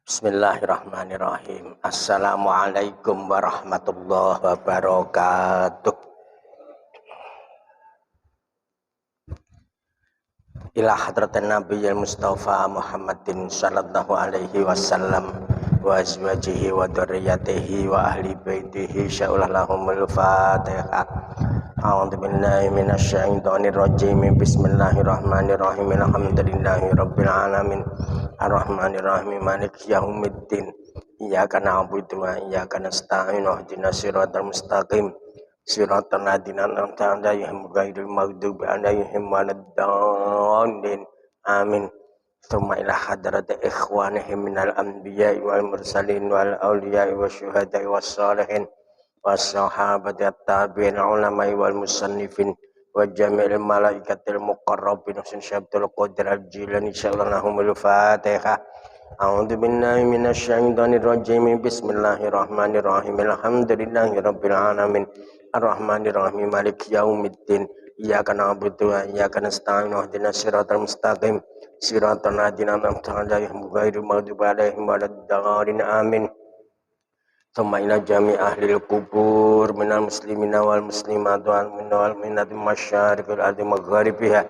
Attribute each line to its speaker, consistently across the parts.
Speaker 1: Bismillahirrahmanirrahim. Assalamualaikum warahmatullahi wabarakatuh. Ila hadratin Nabiyil Mustafa Muhammadin sallallahu alaihi wasallam wa azwajihi wa dzurriyyatihi wa ahli baitihi sya'ulallahumul fatihah. A'udzu billahi minasy syaithanir rajim. Bismillahirrahmanirrahim. Alhamdulillahi rabbil alamin. Arrahmanir rahim. Maliki yaumiddin. Iyyaka na'budu wa iyyaka nasta'in. Ihdinas siratal mustaqim. Siratal ladzina an'amta 'alaihim ghairil maghdubi 'alaihim waladdallin. Amin. Tsumma ila hadrati ikhwanihim minal anbiya'i wal mursalin wal awliya'i wasyuhada'i wassalihin wassahabati at-tabi'in ulama'i wal musannifin wa jami'il malaikatil muqarrabin Husain Syabdul Qadir al-Jilani sallallahu al-Fatihah. A'udzu billahi minasy syaithanir rajim. Bismillahirrahmanirrahim. Alhamdulillahi rabbil alamin. Arrahmanir rahim. Maliki yaumiddin. Iyyaka na'budu wa iyyaka nasta'in. Ihdinas siratal mustaqim. Siratal ladzina an'amta 'alaihim ghairil maghdubi 'alaihim waladdallin. Amin. Tsumma ila jami' ahlil kubur minal muslimina wal muslimat wal mu'minat masyariqil ardi magharibiha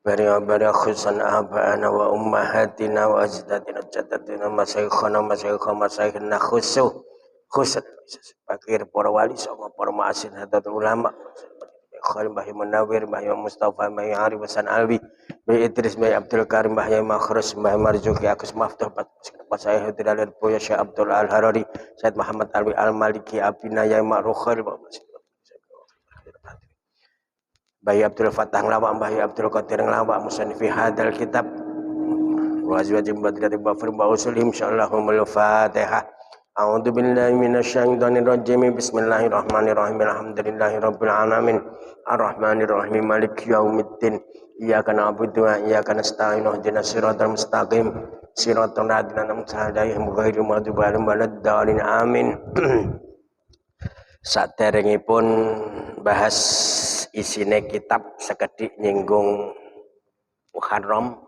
Speaker 1: bari khususan aba'ana wa ummahatina wa ajdadina jaddatina masyayikhina khusus fakir para wali sama para ma'asin hadat ulama Khalil Mbah Munawir, Mbah Mustafa, Mbah Arif Hasan Alwi, Mbah Idris, Mbah Abdul Karim, Mbah Makhrus, Mbah Marzuki, Agus Maftuh, Pak saya Hadiral Buya Syekh Abdul Al-Harari, Syed Muhammad Alwi Al-Maliki, Abinaya Ma'rukhir, Mbah Abdul Fatah Ngelawak, Mbah Abdul Qadir Ngelawak, Musannifi Hadal Kitab, wa azwajim badriyati bafir wa usulim insya'allahumul Fatihah. A'udzu billahi minasy syaithanir rajim. Bismillahirrahmanirrahim. Alhamdulillahi rabbil alamin. Arrahmanir rahim. Maliki yaumiddin. Iyyaka na'budu wa iyyaka nasta'in. Ihdinas siratal mustaqim. Siratal ladzina an'amta 'alaihim ghairil maghdubi 'alaihim waladdallin. Amin. Saderengipun bahas isine kitab sekedhik nyinggung Muharram.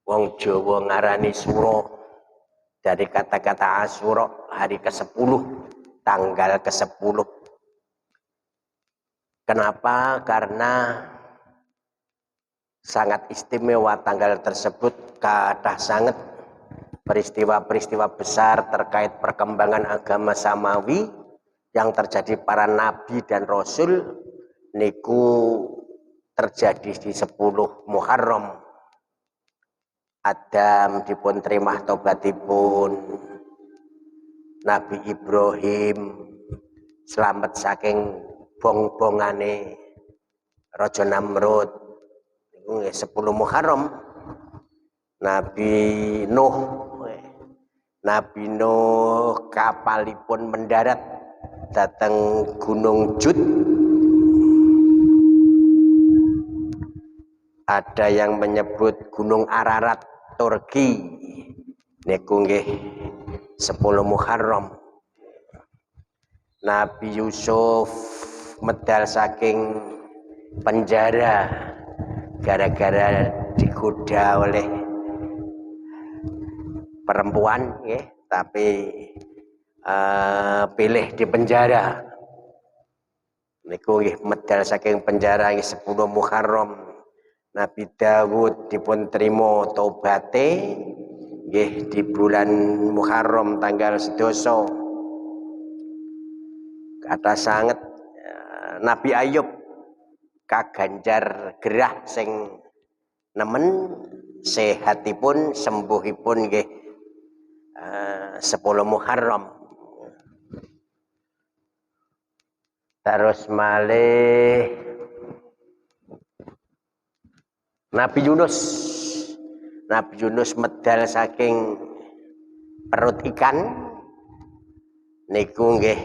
Speaker 1: Wong Jawa ngarani suro. Dari kata-kata Asyura, hari ke-10, tanggal ke-10. Kenapa? Karena sangat istimewa tanggal tersebut, kathah sangat peristiwa-peristiwa besar terkait perkembangan agama samawi yang terjadi para nabi dan rasul niku terjadi di 10 Muharram. Adam dipun trimah tobatipun, Nabi Ibrahim selamat saking bong-bongane Raja Namrud niku 10 Muharram. Nabi Nuh kapalipun mendarat datang Gunung Jud. Ada yang menyebut Gunung Ararat Turki niku nggih 10 Muharram. Nabi Yusuf medal saking penjara gara-gara digoda oleh perempuan nggih, tapi pilih di penjara. Niku nggih medal saking penjara nggih 10 Muharram. Nabi Dawud dipun trimo taubate nggih di bulan Muharram tanggal 11. Kata sanget Nabi Ayub kaganjar gerah sing nemen sehatipun sembuhipun nggih 10 Muharram. Terus malih Nabi Yunus medal saking perut ikan niku nggih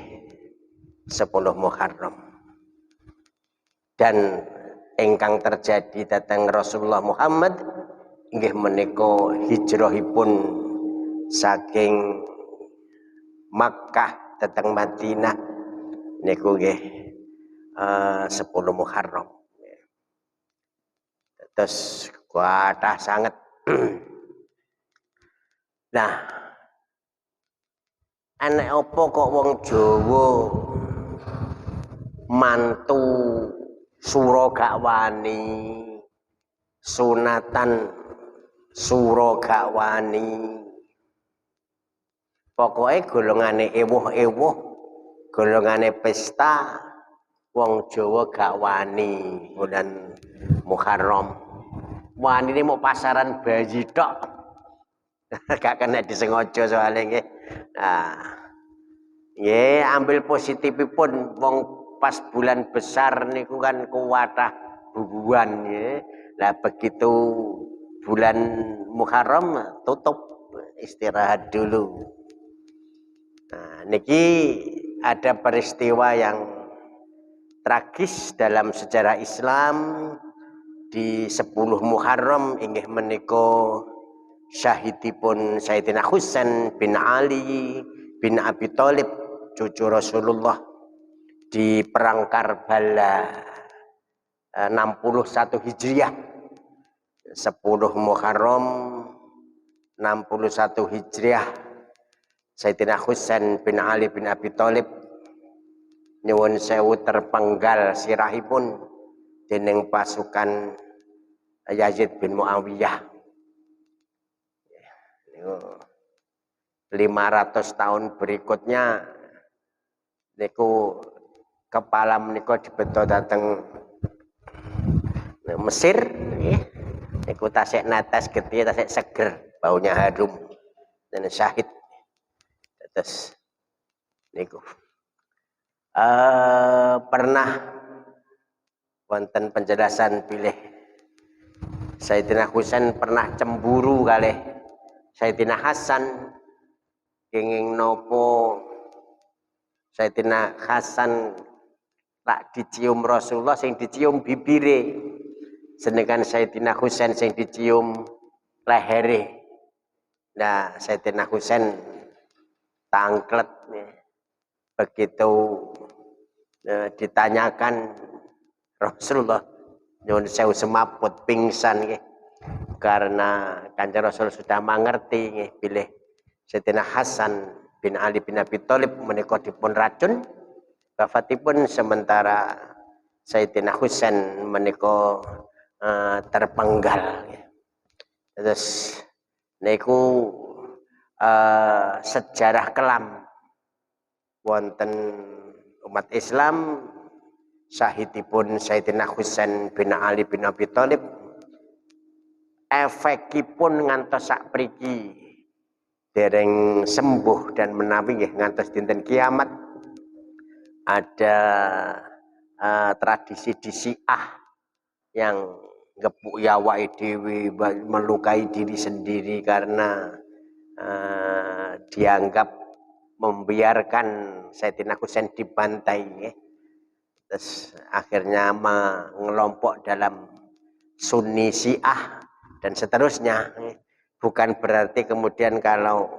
Speaker 1: 10 Muharram. Dan ingkang terjadi dhateng Rasulullah Muhammad nggih menika hijrahipun saking Makkah dhateng Madinah niku nggih 10 Muharram. Terus kathah sanget Nah, enek apa kok wong Jawa mantu sura gak wani, sunatan sura gak wani. Pokoke golongane ewuh-ewuh, golongane pesta wong Jawa gak wani bulan Muharram. Wani ini mau pasaran bayi tok. Gak kena disengaja soalnya nggih. Nah, nggih ambil positifipun wong pas bulan besar niku kan kuwatah bubuhan nggih. Lah begitu bulan Muharram tutup istirahat dulu. Nah, niki ada peristiwa yang tragis dalam sejarah Islam di 10 Muharram inggih menika syahidipun Sayyidina Husain bin Ali bin Abi Thalib cucu Rasulullah di perang Karbala 61 Hijriah 10 Muharram 61 Hijriah Sayyidina Husain bin Ali bin Abi Thalib nyuwun sewu terpenggal sirahipun dening pasukan Yazid bin Muawiyah. 500 tahun berikutnya niku kepala menika dibeto dateng Mesir nggih. Niku tasik netes getih tasik seger, baunya harum dan syahid. Terus niku pernah wonten penjelasan pilih Sayyidina Husain pernah cemburu kalih Sayyidina Hasan kenging nopo Sayyidina Hasan tak dicium Rasulullah sing dicium bibire sedangkan Sayyidina Husain sing dicium lehere. Nah Sayyidina Husain tangklet begitu ditanyakan Rasulullah nyuwun sewu semaput pingsan nggih karena Kanjeng Rasul sudah mengerti nggih bilih Sayyidina Hasan bin Ali bin Abi Thalib menika dipun racun wafatipun sementara Sayyidina Husain menika terpenggal. Terus niku sejarah kelam wonten umat Islam syahidipun Sayyidina Husain bin Ali bin Abi Thalib efekipun ngantos sak priki dereng sembuh dan menawi nggih ngantos dinten kiamat ada tradisi di Syiah yang ngepuk yawake dhewe melukai diri sendiri karena dianggap membiarkan Sayyidina Husain dibantai nggih. Terus akhirnya mengelompok dalam Sunni Syiah dan seterusnya. Bukan berarti kemudian kalau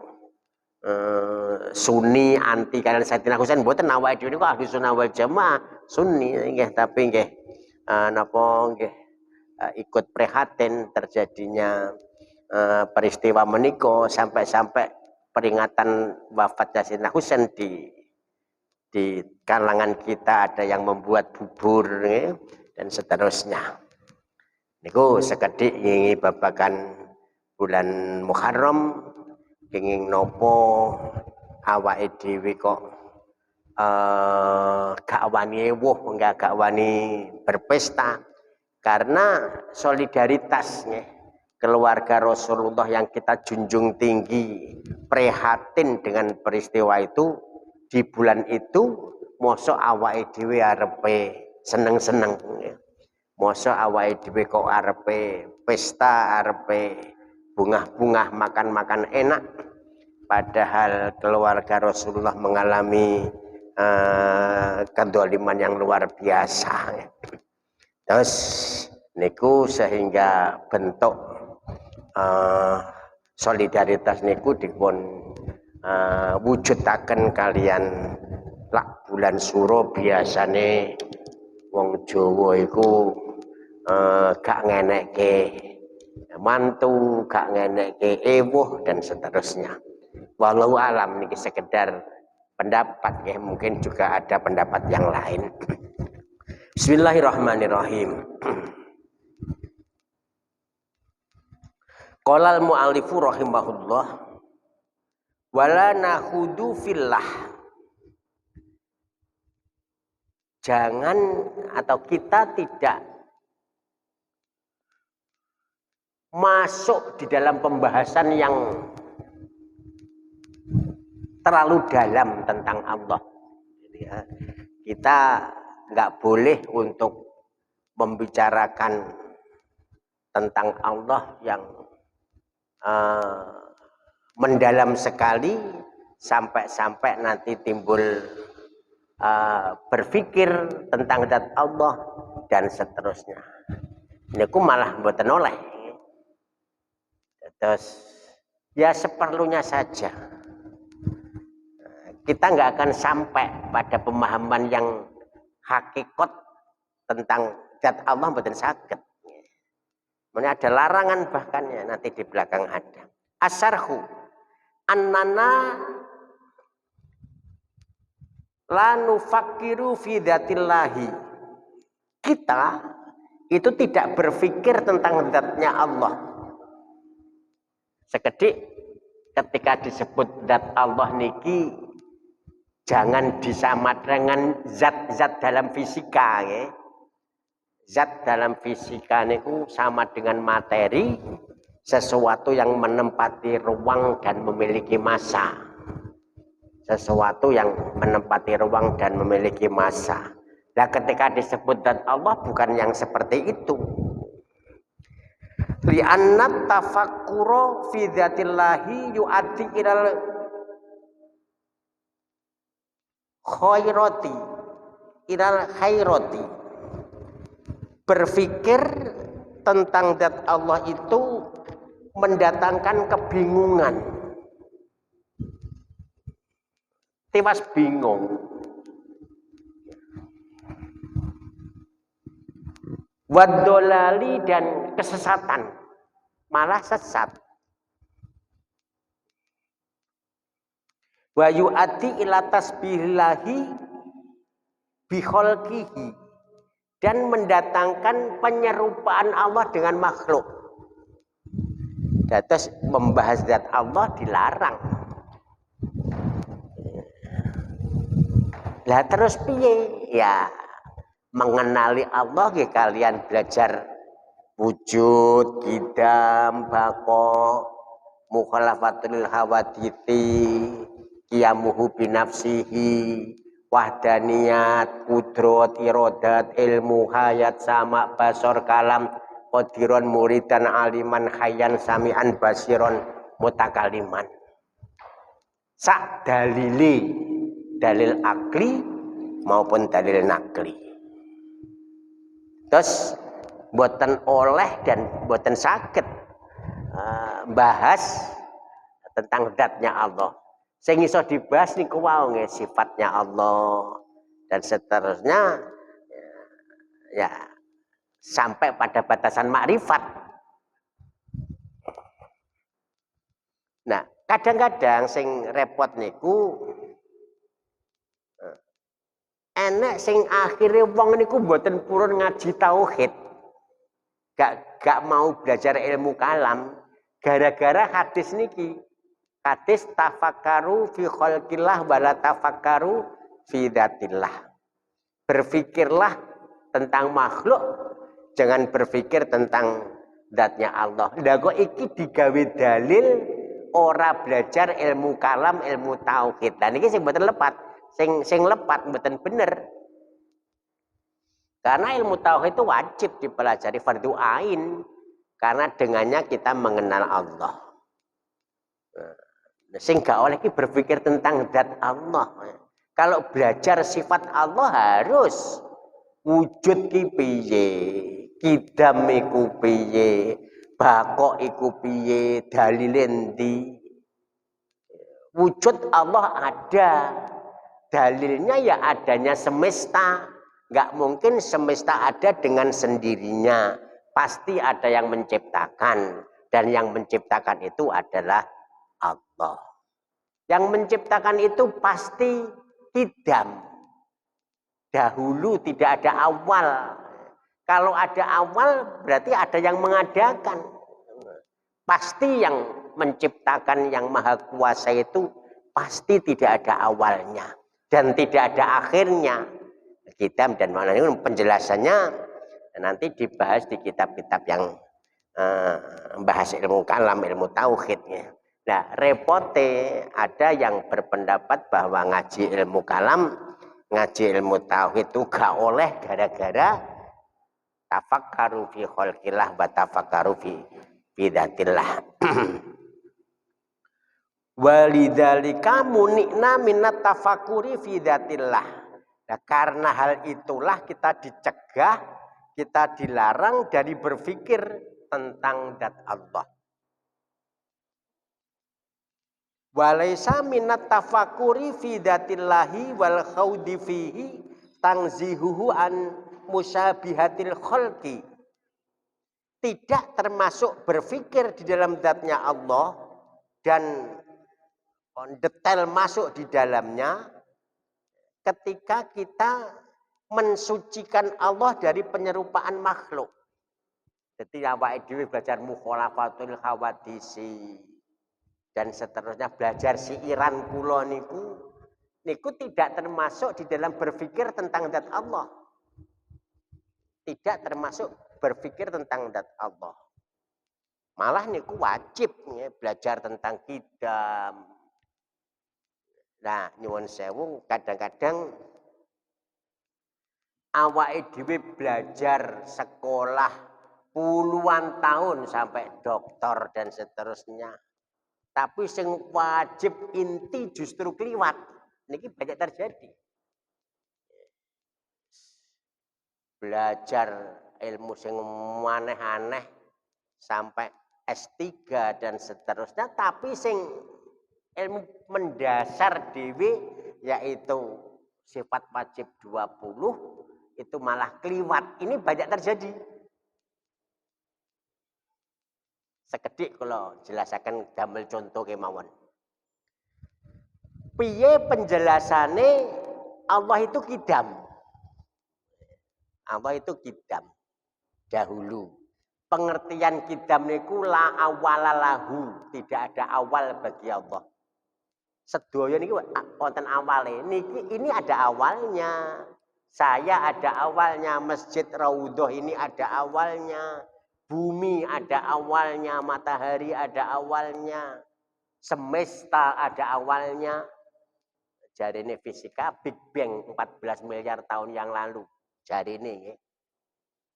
Speaker 1: Sunni anti kalian Sayyidina Husain mboten awake dhewe niku ahli sunnah wal jamaah Sunni nggih tapi nggih napa nggih ikut prihatin terjadinya peristiwa menika sampai-sampai peringatan wafat Sayyidina Husain di kalangan kita ada yang membuat bubur dan seterusnya. Niku sekedhik ngingi babagan bulan Muharram kenging nopo awake dhewe kok gak wani ewuh gak wani berpesta karena solidaritas keluarga Rasulullah yang kita junjung tinggi prihatin dengan peristiwa itu. Di bulan itu mosok awake dhewe arepe seneng-seneng mosok awake dhewe kok arepe pesta arepe bungah-bungah makan-makan enak padahal keluarga Rasulullah mengalami kedoliman yang luar biasa. Terus niku sehingga bentuk solidaritas niku dipun wujudaken kalian lak bulan suro biasane wong Jawa iku gak ngenekke mantu, gak ngeneke ewuh dan seterusnya. Wallahu alam niki sekedar pendapat ya, mungkin juga ada pendapat yang lain. Bismillahirrahmanirrahim. Qala al-mu'allifu rahimahullah wala nahudu fillah. Jangan atau kita tidak masuk di dalam pembahasan yang terlalu dalam tentang Allah. Kita nggak boleh untuk membicarakan tentang Allah yang mendalam sekali sampai nanti timbul berpikir tentang zat Allah dan seterusnya. Ini aku malah mboten oleh. Terus ya seperlunya saja. Kita nggak akan sampai pada pemahaman yang hakikat tentang zat Allah mboten saged. Mana ada larangan bahkan ya, nanti di belakang ada. Asarhu annana la nufakiru fi dzatillahi. Kita itu tidak berpikir tentang zatnya Allah. Sekedik ketika disebut zat Allah niki jangan disamakan dengan zat-zat dalam fisika ya. Zat dalam fisika niku sama dengan materi, sesuatu yang menempati ruang dan memiliki massa. Sesuatu yang menempati ruang dan memiliki massa. Nah, ketika disebut zat Allah bukan yang seperti itu. Li'anna tafakkura fi dzatillahi yu'addi ilal khairati ilal khairati. Berpikir tentang zat Allah itu mendatangkan kebingungan. Tiwas bingung. Wadolali dan kesesatan. Malah sesat. Wa yu'ati ila tasbihillahi bikholqihi. Dan mendatangkan penyerupaan Allah dengan makhluk. Terus membahas zat Allah dilarang. Lah terus piye? Ya mengenali Allah ya kalian belajar wujud, qidam, baqa, mukhalafatul hawadithi, qiyamuhu binafsihi, wahdaniyat, kudrot, irodat, ilmu, hayat, sama, basor, kalam, qadiron, muridan, aliman, hayyan, sami'an, basiron, mutakaliman. Sak dalili, dalil akli maupun dalil nakli. Terus boten oleh dan boten saged bahas tentang zatnya Allah. Sing iso dibahas niku wae nggih sifatnya Allah dan seterusnya ya sampai pada batasan makrifat. Nah, kadang-kadang sing repot niku enek sing akhire wong niku mboten purun ngaji tauhid. Gak mau belajar ilmu kalam gara-gara hadis niki. Hadis tafakkaru fi khalqillah wala tafakkaru fi dzatillah. Berpikirlah tentang makhluk, jangan berpikir tentang zatnya Allah. Lah kok iki digawe dalil ora belajar ilmu kalam, ilmu tauhid. Lah niki sing mboten lepat, sing lepat mboten bener. Karena ilmu tauhid itu wajib dipelajari fardhu ain karena dengannya kita mengenal Allah. Sing gak oleh ki berpikir tentang zat Allah. Kalau belajar sifat Allah harus wujud ki piye, qidam iku piye, baqa iku piye, dalil endi. Wujud Allah ada. Dalilnya ya adanya semesta. Gak mungkin semesta ada dengan sendirinya. Pasti ada yang menciptakan. Dan yang menciptakan itu adalah Allah. Yang menciptakan itu pasti kidam. Dahulu tidak ada awal. Kalau ada awal berarti ada yang mengadakan. Pasti yang menciptakan yang maha kuasa itu pasti tidak ada awalnya. Dan tidak ada akhirnya. Kidam dan makna ini penjelasannya nanti dibahas di kitab-kitab yang membahas ilmu kalam, ilmu tauhidnya. Nah, repote ada yang berpendapat bahwa ngaji ilmu kalam, ngaji ilmu tauhid itu gak oleh gara-gara tafakkaru fi khalqillah wa tafakkaru fi dzatillah. Walidzalika munikna minat tafakkuri fi dzatillah. Nah, karena hal itulah kita dicegah, kita dilarang dari berpikir tentang zat Allah. Walaisa minat tafakuri fi dzatillahi wal khawdi fihi tangzihuhu an musyabihatil khalqi. Tidak termasuk berpikir di dalam zatnya Allah dan detail masuk di dalamnya ketika kita mensucikan Allah dari penyerupaan makhluk. Jadi awake dhewe belajar mukhalafatul hawadisi dan seterusnya, belajar siiran kula niku tidak termasuk di dalam berpikir tentang zat Allah. Tidak termasuk berpikir tentang zat Allah. Malah niku wajib ya, belajar tentang kidam. Nah, nyuwun sewu kadang-kadang awake dhewe belajar sekolah puluhan tahun sampai doktor dan seterusnya. Tapi sing wajib inti justru kliwat. Niki banyak terjadi. Belajar ilmu sing aneh-aneh sampai S3 dan seterusnya, tapi sing ilmu mendasar dewe yaitu sifat wajib 20 itu malah kliwat. Ini banyak terjadi. Sekedik kalau jelasakan damel contoh kemawon. Piye penjelasane Allah itu kidam. Allah itu kidam. Dahulu. Pengertian kidam niku la awala lahu, tidak ada awal bagi Allah. Sedaya niki wonten awale. Niki ini ada awalnya. Saya ada awalnya, Masjid Raudhah ini ada awalnya. Bumi ada awalnya, matahari ada awalnya, semesta ada awalnya. Jadi ini fisika Big Bang 14 miliar tahun yang lalu. Jadi ini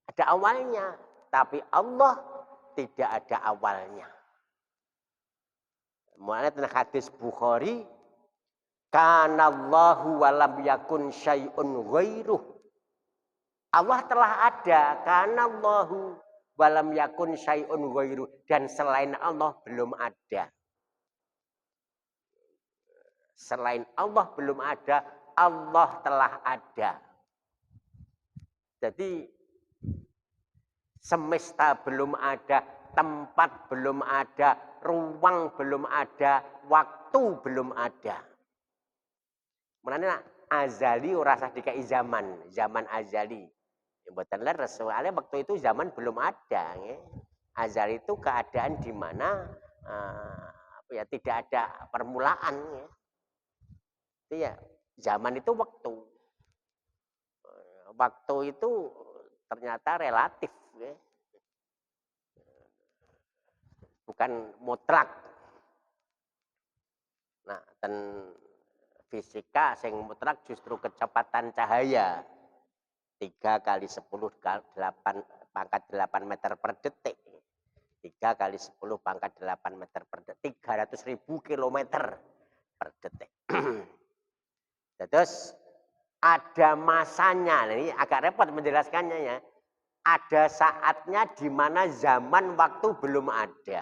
Speaker 1: ada awalnya, tapi Allah tidak ada awalnya. Mulanya tentang hadis Bukhari, kanallahu walam yakun syai'un ghairuh. Allah telah ada, kanallahu walam yakun syai'un ghairu, dan selain Allah belum ada. Selain Allah belum ada, Allah telah ada. Jadi semesta belum ada, tempat belum ada, ruang belum ada, waktu belum ada. Menanya azali ora sah dikai zaman azali. Mboten leres, soalnya waktu itu zaman belum ada. Ya. Azal itu keadaan di mana ya tidak ada permulaan. Ya. Itu ya, zaman itu waktu. Waktu itu ternyata relatif. Ya. Bukan mutlak. Nah, dan fisika sing mutlak justru kecepatan cahaya. 3 kali 10 pangkat 8 meter per detik. 3 kali 10 pangkat 8 meter per detik. 300.000 kilometer per detik. Terus ada masanya. Ini agak repot menjelaskannya ya. Ada saatnya di mana zaman waktu belum ada.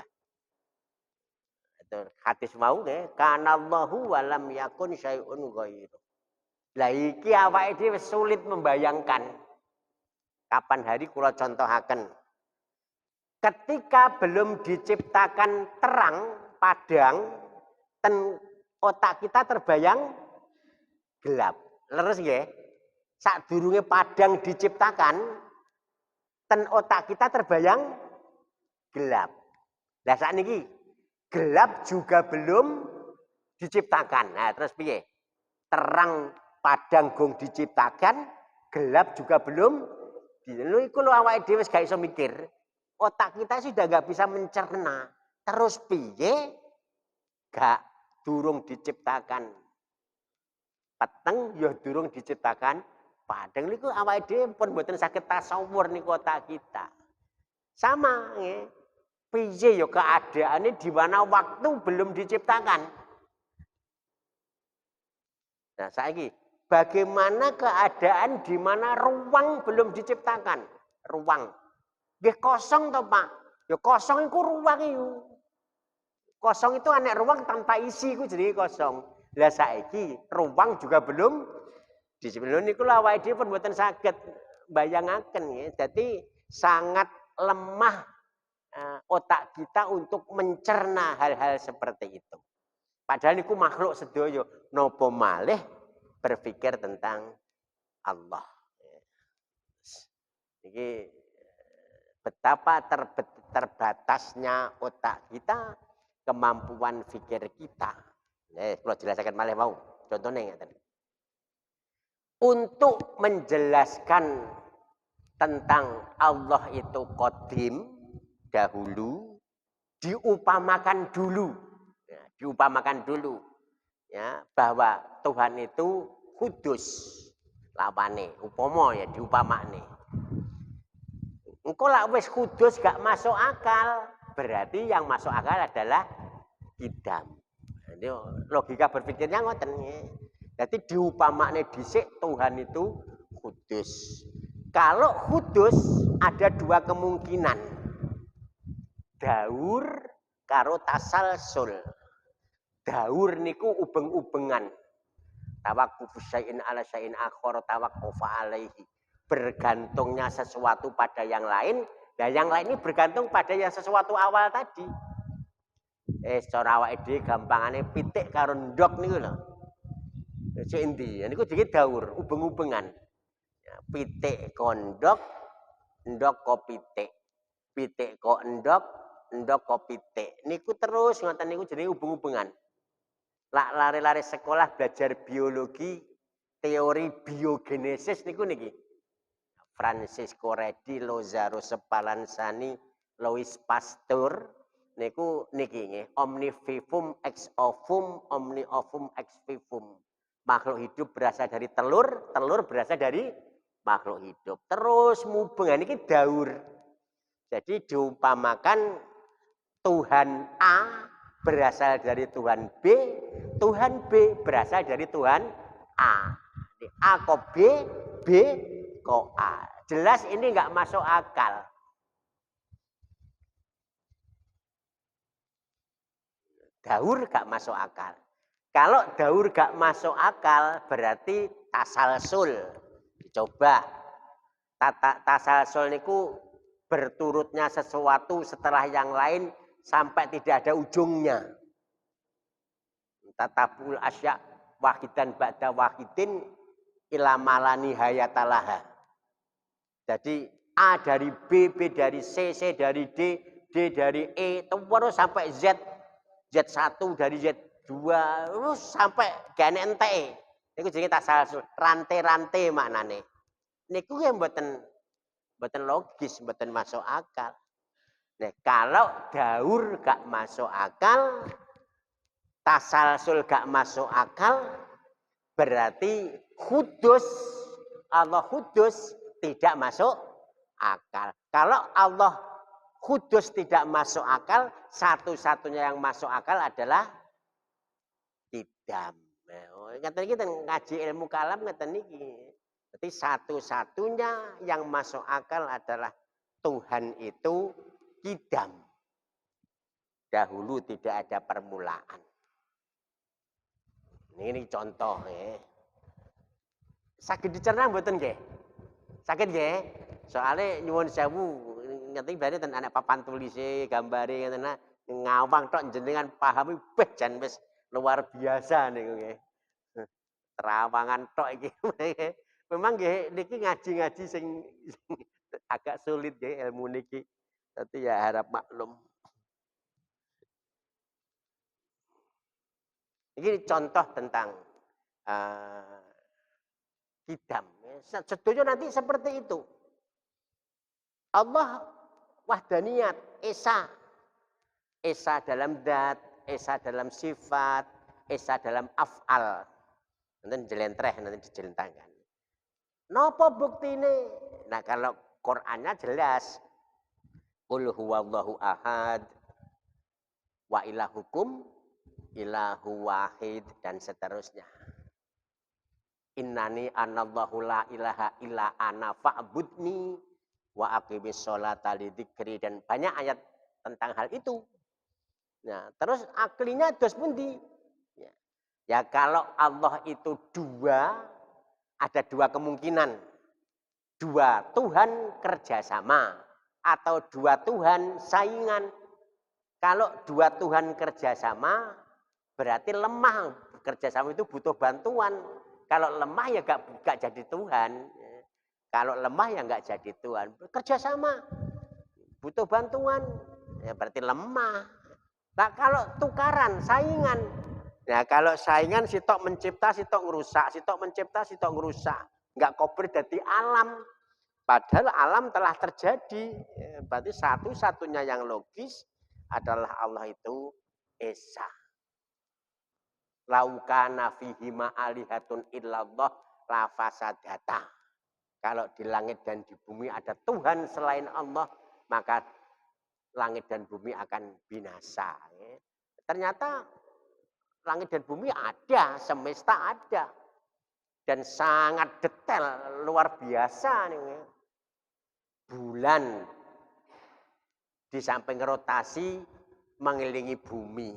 Speaker 1: Itu hadis mau ya. Kanallahu walam yakun syai'un ghairu. Lah iki awake dhewe sulit membayangkan. Kapan hari kula contohaken.
Speaker 2: Ketika belum diciptakan terang, padang, ten otak kita terbayang gelap. Leres nggih? Sadurunge padang diciptakan, ten otak kita terbayang gelap. Lah sakniki gelap juga belum diciptakan. Nah, terus piye? Terang padang gong diciptakan, gelap juga belum. Lho iku lho awake dhewe wis gak iso mikir. Otak kita sudah gak bisa mencerna. Terus piye? Gak durung diciptakan peteng, ya durung diciptakan padang. Niku awake dhewe pun mboten saged tasawur niku otak kita. Sama nggih. Piye ya keadaane di mana waktu belum diciptakan. Nah, saiki bagaimana keadaan di mana ruang belum diciptakan? Ruang. Nggih kosong toh, Pak. Ya kosong iku ruang iku. Kosong itu anek ruang tanpa isi iku jenenge kosong. Lah saiki ruang juga belum disebelum niku awake dhewe pun mboten saged bayangaken ya. Dadi sangat lemah otak kita untuk mencerna hal-hal seperti itu. Padahal niku makhluk sedaya napa malih berpikir tentang Allah. Iki betapa terbatasnya otak kita, kemampuan pikir kita. Kalau jelaskan malih mau, contohnya tadi. Untuk menjelaskan tentang Allah itu qadim dahulu, diupamakan dulu, ya, bahwa Tuhan itu kudus, lawane, upama ya diupamakne. Engko lak wis kudus gak masuk akal, berarti yang masuk akal adalah kidam. Jadi logika berpikirnya ngoten nggih. Jadi diupamakne dhisik Tuhan itu kudus. Kalau kudus ada dua kemungkinan. Daur karo tasalsul. Daur niku ubeng-ubengan. Tawaqquf syai'in ala syai'in akhar tawaqqafa alaihi. Bergantungnya sesuatu pada yang lain, dan yang lain ini bergantung pada yang sesuatu awal tadi. Secara awake dhewe gampangane pitik karo ndok niku lho. Sik endi? Niku jenenge daur, ubeng-ubengan. Ya, pitik kondok, ndok kok pitik. Pitik kok ndok, ndok kok pitik. Niku terus ngoten niku jenenge ubeng-ubengan. Lak lari-lari sekolah belajar biologi, teori biogenesis niku niki. Francisco Redi, Lozaro Spallanzani, Louis Pasteur, niku niki nggih, omni vivum ex ovum, omni ovum ex vivum. Makhluk hidup berasal dari telur, telur berasal dari makhluk hidup. Terus mubeng niki daur. Jadi diumpamakan Tuhan A berasal dari Tuhan B, Tuhan B berasal dari Tuhan A. A kok B, B kok A. Jelas ini nggak masuk akal. Daur gak masuk akal. Kalau daur gak masuk akal berarti tasalsul. Coba tasalsul niku berturutnya sesuatu setelah yang lain sampai tidak ada ujungnya. Tatabul asya wahidan ba'da wahidin ila malani hayatalaha. Jadi A dari B, B dari C, C dari D, D dari E, terus sampai Z, Z1 dari Z2, terus sampai gane ente. Niku jenenge tasalsul, rantai-rantai maknane. Niku yang mboten logis, mboten masuk akal. Nah, kalau daur gak masuk akal, tasalsul gak masuk akal, berarti kudus, Allah kudus tidak masuk akal. Kalau Allah kudus tidak masuk akal, satu-satunya yang masuk akal adalah kidam. Ngeten iki ngaji ilmu kalam ngeten niki. Berarti satu-satunya yang masuk akal adalah Tuhan itu kidam. Dahulu tidak ada permulaan. Ini contoh ya. Sakit dicerna mboten nggih? Sakit nggih? Soalnya nyuwun sewu ngerti bare ten anak papan tulise, gambare ngoten nah. Ngawang tok jenengan pahami beh jan wis luar biasa niku nggih. Terawangan tok iki. Memang nggih niki ngaji-ngaji sing agak sulit nggih ilmu niki. Tapi ya harap maklum. Ini contoh tentang kidam. Setuju nanti seperti itu. Allah wahdaniyat, esa. Esa dalam dat, esa dalam sifat, esa dalam af'al. Nanti jelentreh, nanti dijelentangkan. Napa buktine? Nah kalau Qur'annya jelas. Qul huwallahu ahad wa ilahukum ilahu wahid dan seterusnya. Innani anallahu la ilaha illa ana fa'budni wa aqimis sholata lidzikri dan banyak ayat tentang hal itu. Nah, terus aklinya dos pundi? Ya kalau Allah itu dua, ada dua kemungkinan. Dua Tuhan kerjasama atau dua Tuhan saingan. Kalau dua Tuhan kerjasama berarti lemah. Kerjasama itu butuh bantuan. Kalau lemah ya gak jadi Tuhan. Kalau lemah ya gak jadi Tuhan. Kerjasama butuh bantuan ya berarti lemah. Nah kalau tukaran, saingan. Ya kalau saingan sitok mencipta, sitok ngerusak, sitok mencipta, sitok ngerusak. Enggak kober dari alam. Padahal alam telah terjadi. Berarti satu-satunya yang logis adalah Allah itu Esa. Laukana fihi ma'alihatun illallah lafasadata. Kalau di langit dan di bumi ada Tuhan selain Allah, maka langit dan bumi akan binasa. Ternyata langit dan bumi ada, semesta ada. Dan sangat detail, luar biasa. Bulan di samping rotasi mengelilingi bumi.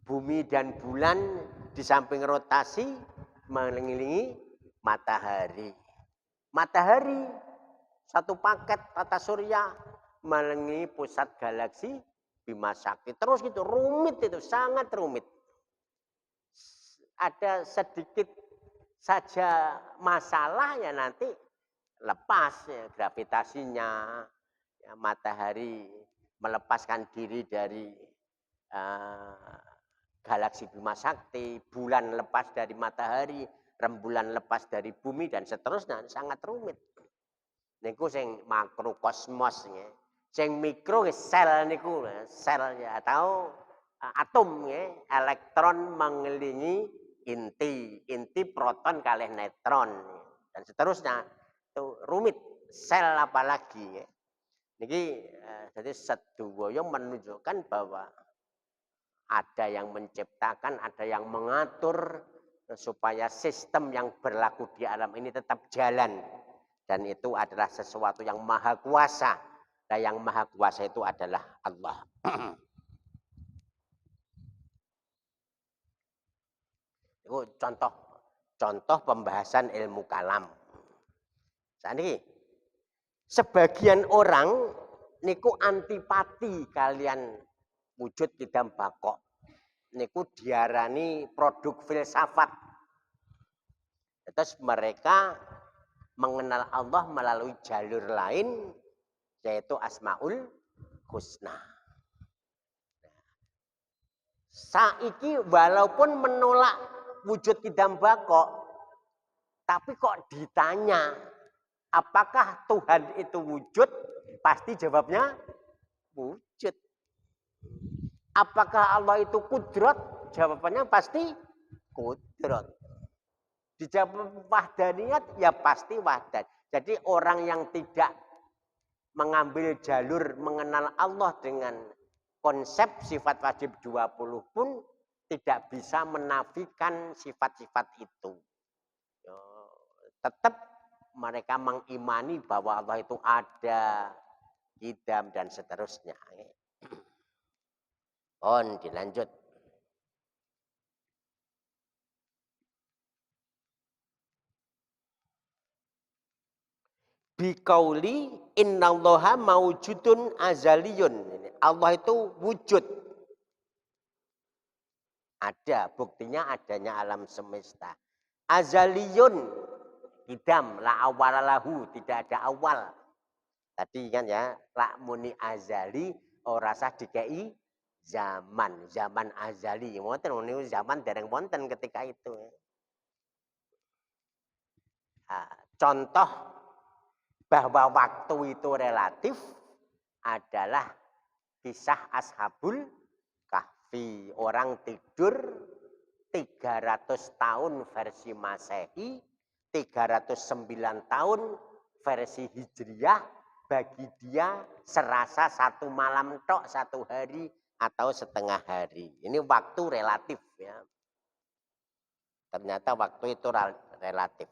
Speaker 2: Bumi dan bulan di samping rotasi mengelilingi matahari. Matahari, satu paket tata surya mengelilingi pusat galaksi Bima Sakti. Terus gitu, rumit itu, sangat rumit. Ada sedikit saja masalah ya nanti lepas ya, gravitasinya, ya, matahari melepaskan diri dari galaksi Bima Sakti, bulan lepas dari matahari, rembulan lepas dari bumi dan seterusnya, sangat rumit. Niku sing makrokosmos ya. Sing mikro sel niku, sel ya atau atom ya, elektron mengelilingi inti proton kalih neutron dan seterusnya. Itu rumit, sel apalagi ya. Niki jadi sedaya menunjukkan bahwa ada yang menciptakan, ada yang mengatur supaya sistem yang berlaku di alam ini tetap jalan. Dan itu adalah sesuatu yang maha kuasa. Dan yang maha kuasa itu adalah Allah. Itu contoh pembahasan ilmu kalam. Saat ini, sebagian orang niku antipati kalian wujud kidam bakok. Niku diarani produk filsafat. Terus mereka mengenal Allah melalui jalur lain, yaitu Asmaul Husna. Saiki walaupun menolak wujud kidam bakok, tapi kok ditanya, apakah Tuhan itu wujud? Pasti jawabnya wujud. Apakah Allah itu kudrat? Jawabannya pasti kudrat. Dijawab wahdaniyat, ya pasti wahdan. Jadi orang yang tidak mengambil jalur mengenal Allah dengan konsep sifat wajib 20 pun tidak bisa menafikan sifat-sifat itu. Tetap mereka mengimani bahwa Allah itu ada, kidam dan seterusnya. Dilanjut. Biqauli innallaha maujudun azaliyun. Allah itu wujud. Ada, buktinya adanya alam semesta. Azaliyun, idam, la awalalahu, tidak ada awal. Tadi kan ya, la muni azali, ora sah dikei zaman, zaman azali. Wonten niku zaman dereng wonten ketika itu. Nah, contoh bahwa waktu itu relatif adalah kisah Ashabul Kahfi. Orang tidur 300 tahun versi Masehi, 309 tahun versi Hijriyah, bagi dia serasa satu malam tok, satu hari atau setengah hari. Ini waktu relatif ya. Ternyata waktu itu relatif.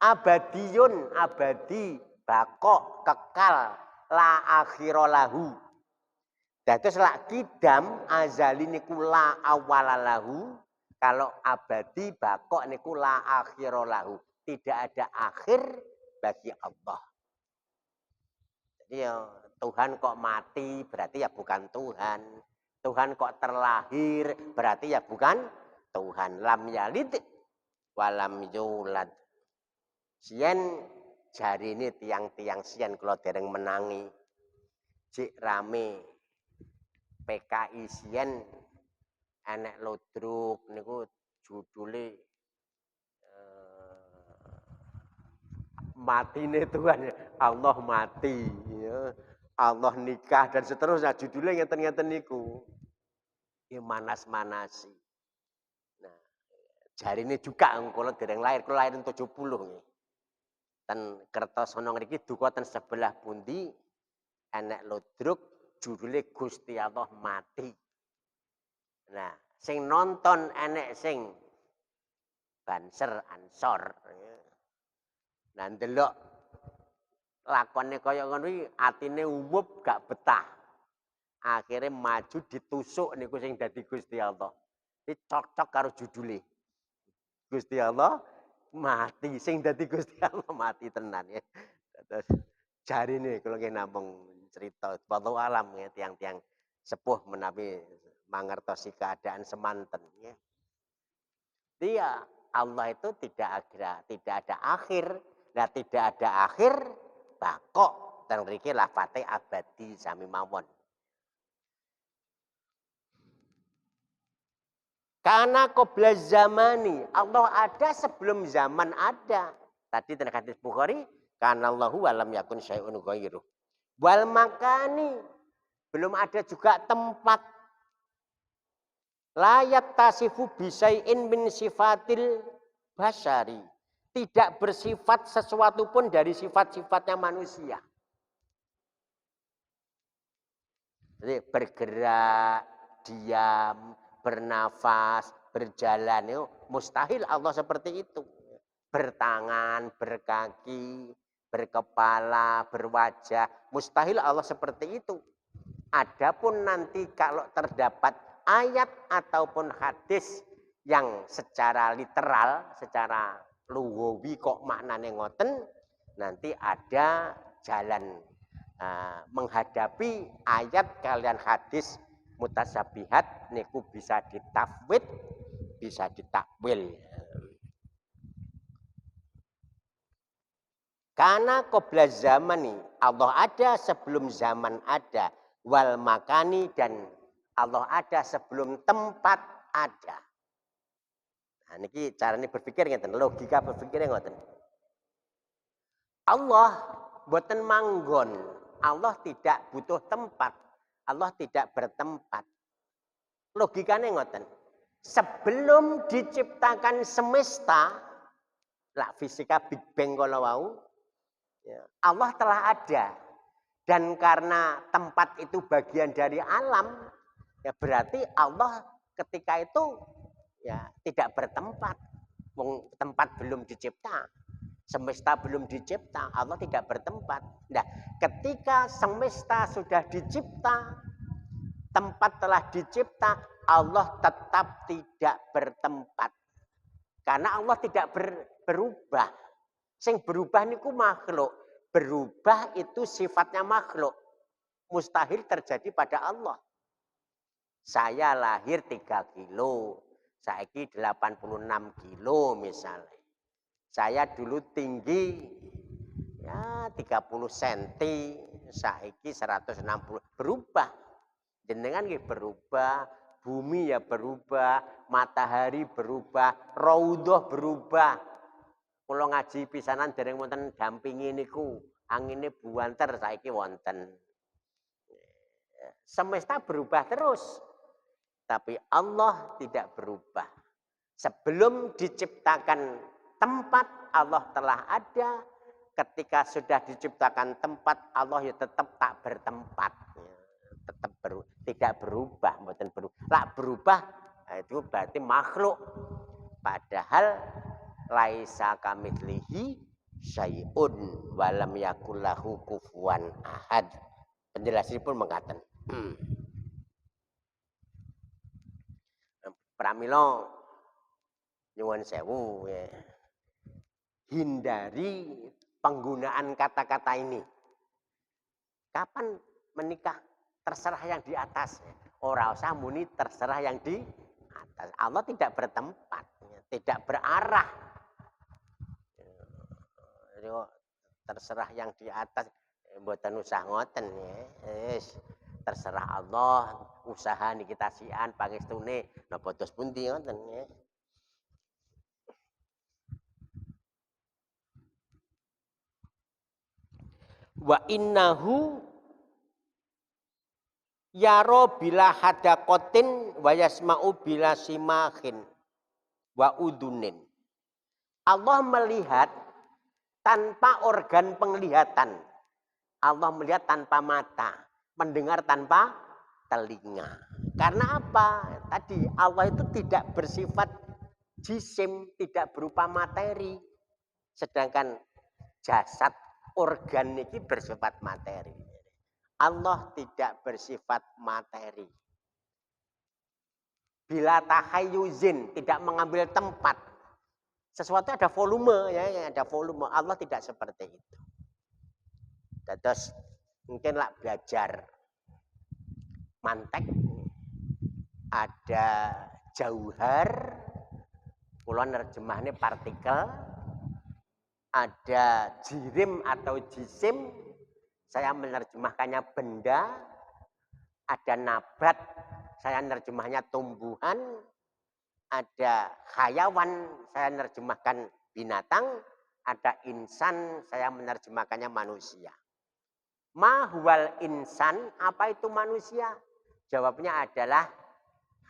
Speaker 2: Abadiyun, abadi, bakok, kekal, la akhirolahu. Dan terus lak kidam, azali niku la awalalahu. Kalau abadi, bakok niku la akhirolahu. Tidak ada akhir bagi Allah. Jadi ya, Tuhan kok mati berarti ya bukan Tuhan. Tuhan kok terlahir berarti ya bukan Tuhan. Lam yalid walam yulad. Sien jari ini tiang-tiang sien kalau dereng menangi. Cik rame PKI sien enek lodruk niku judule matine Tuhan, Allah mati ya. Allah nikah dan seterusnya, judulnya ngeten-ngeten niku. Manas-manasi. Nah, jari ini juga kalau dereng lahir, kalau lahir 70 nih. Ten Kertosono ngriki duka ten sebelah pundi enek lodruk judulnya Gusti Allah mati. Nah, sing nonton enek sing Banser Ansor. Nah, ndelok lakone kaya ngono iki atine umup gak betah. Akhirnya maju ditusuk niku sing dadi Gusti Allah. Iki cocok karo judule. Gusti Allah mati, sing dadi Gusti Allah mati tenan ya. Terus jarine kula nggih namung cerita wallahu alam ya tiang-tiang sepuh menawi mangertosi keadaan semanten ya. Dia Allah itu tidak ada akhir. Nah, tidak ada akhir bakok dan mriki lafate abadi sami mawon. Karena qabla zamani, Allah ada sebelum zaman ada. Tadi dalam hadis Bukhari, karena Allahu walam yakun syai'un ghairuh. Wal makani, belum ada juga tempat. La yattasifu bisai'in min sifatil basyari. Tidak bersifat sesuatu pun dari sifat-sifatnya manusia. Jadi bergerak, diam, bernafas, berjalan itu mustahil Allah seperti itu. Bertangan, berkaki, berkepala, berwajah, mustahil Allah seperti itu. Adapun nanti kalau terdapat ayat ataupun hadis yang secara literal, secara lughawi kok maknane ngoten, nanti ada jalan menghadapi ayat kalian hadis mutasabihat niku bisa ditafwid, bisa ditakwil. Karena qabla zamani, Allah ada sebelum zaman ada, wal makani dan Allah ada sebelum tempat ada. Nah, niki carane berpikir ngeten, logika berpikirnya ngoten. Allah boten manggon, Allah tidak butuh tempat, Allah tidak bertempat. Logikanya ngoten. Sebelum diciptakan semesta, lah fisika Big Bang kalau wau, ya, Allah telah ada. Dan karena tempat itu bagian dari alam, ya berarti Allah ketika itu ya tidak bertempat. Tempat belum dicipta, semesta belum dicipta, Allah tidak bertempat. Nah, ketika semesta sudah dicipta, tempat telah dicipta, Allah tetap tidak bertempat. Karena Allah tidak berubah. Sing berubah niku makhluk. Berubah itu sifatnya makhluk. Mustahil terjadi pada Allah. Saya lahir 3 kilo. Saiki 86 kilo misalnya. Saya dulu tinggi ya 30 cm. Saiki 160. Berubah. Jenengan nggih berubah. Bumi ya berubah. Matahari berubah. Raudhah berubah. Kula ngaji pisanan dereng wonten dampingi niku. Angine buanter saiki wonten. Semesta berubah terus. Tapi Allah tidak berubah. Sebelum diciptakan tempat, Allah telah ada. Ketika sudah diciptakan tempat, Allah ya tetap tak bertempat. Tetap tidak berubah. Lah berubah, itu berarti makhluk. Padahal laisa kamitslihi syai'un walam yakul lahu kufuwan ahad. Penjelasan pun mengatakan. Pramila nyuwun sewu ya. Hindari penggunaan kata-kata ini. Kapan menikah? Terserah yang di atas. Ora usah muni terserah yang di atas. Allah tidak bertempat, tidak berarah. Terserah yang di atas, mboten usah ngoten ya. Terserah Allah, usaha niki tasian pangestune napa dos pundi ngoten ya. Wa innahu yaro bila hadaqatin wa yasma'u bila simahin wa udunin. Allah melihat tanpa organ penglihatan. Allah melihat tanpa mata, mendengar tanpa telinga. Karena apa? Tadi Allah itu tidak bersifat jisim, tidak berupa materi. Sedangkan jasad organ ini bersifat materi. Allah tidak bersifat materi. Bila tahayyuzin, tidak mengambil tempat. Sesuatu ada volume ya, ada volume. Allah tidak seperti itu. Terus mungkinlah belajar mantek, ada jauhar, kula nerjemahnya partikel, ada jirim atau jisim, saya menerjemahkannya benda, ada nabat, saya nerjemahnya tumbuhan, ada hayawan, saya menerjemahkan binatang, ada insan, saya menerjemahkannya manusia. Mahwal insan, apa itu manusia? Jawabnya adalah